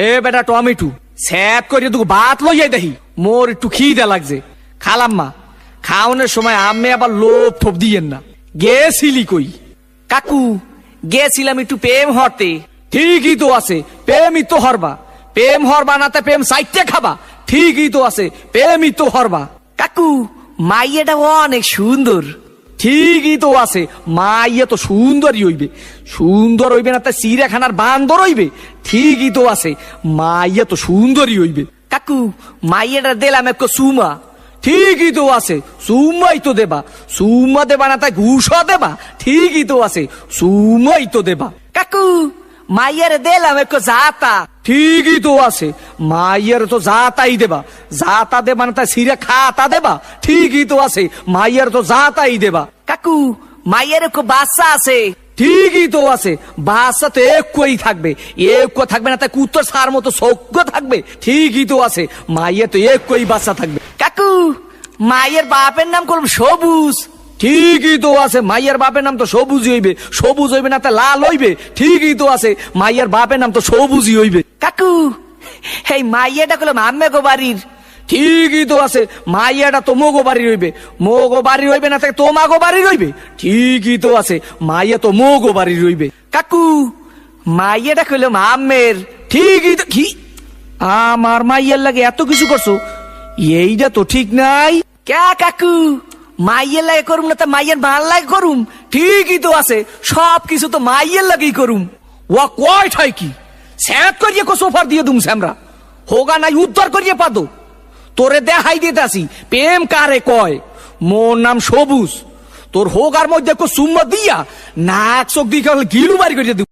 এ বেটা tomato sap করে তুই ভাত লইয়াই দেখি মোর একটু খিদে লাগছে। খালাম্মা খাওয়ানোর সময় আমি আবার লোভ ঠোপ দিয়েন না। গেছিলি কই? কাকু গেছিলাম একটু প্রেম হতে। ঠিকই তো আছে, প্রেমই তো হরবা। প্রেম হরবা না তা প্রেম সাইটে খাবা। ঠিকই তো আছে, প্রেমই তো হরবা। কাকু মাইয়াটা অনেক সুন্দর। ঠিকই তো আছে, মাইয়া তো সুন্দরই হইবে। সুন্দর হইবে না তা চিড়িয়াখানার বান্দর হইবে? ঠিকই তো আছে, মাইয়া তো সুন্দরই হইবে। কাকু মাইয়াটা দিলাম এক সুমা। ঠিকই তো আছে, সুমাই তো দেবা। সুমা দেবা না তাই ঘুষা দেবা? ঠিকই তো আছে, সুমাই তো দেবা। কাকু মাইয়ারে দিলাম এক জাতা। ঠিকই তো আছে, মাইয়ার তো জাতাই দেবা। জাতা দেবা না তাই সিরে খাতা দেবা? ঠিকই তো আছে, মাইয়ার তো জাতাই দেবা। কাকু মাইয়ার এক বাচ্চা আছে। ঠিকই তো আছে, বাচ্চা তো একই থাকবে। একই থাকবে না তাই কুত্তর সার মতো সৌক্য থাকবে? ঠিকই তো আছে, মাইয়া তো একই বাচ্চা থাকবে। কাকু মাইয়ের বাপের নাম করলাম সবুজ। ঠিকই তো আছে, মাইয়ার বাপের নাম তো সবুজই হইবে। সবুজ হইবে না তা লাল হইবে? ঠিকই তো আছে, মাইয়ার বাপের নাম তো সবুজই হইবে। কাকু এই মাইয়াটা করলাম আম্মে গো বাড়ির। ঠিকই তো আছে, মাইয়াটা তো মোগো বাড়ি রইবে। মোগো বাড়ি রইবে না তাই তোমাগো বাড়ি রইবে? ঠিকই তো আছে, মাইয়া তো মোগো বাড়ি রইবে। কাকু মাইয়াটা করলাম আম্মের। ঠিকই তো। কি আমার মাইয়ার লাগে এত কিছু করছো? এইটা তো ঠিক নাই। কে কাকু মাইয়ের লাগে করুম না তা মাইয়ের ভাল লাগে করুম? ঠিকই তো আছে, সব কিছু তো মাইয়ের লাগেই করুম। ওয়া কয় ঠাই কি স্যাপ করিয়ে কো সোফার দিয়ে দুম স্যামরা হোগা নাই উদ্ধার করিয়ে পাদো। তোরে দেখাই দিতে আসি প্রেম কারে কয়। মোর নাম সবুজ। তোর হোগার মধ্যে কো সুম্মা দিয়া নাক চোখ দিয়ে গিলু বাড়ি করিয়ে দিব।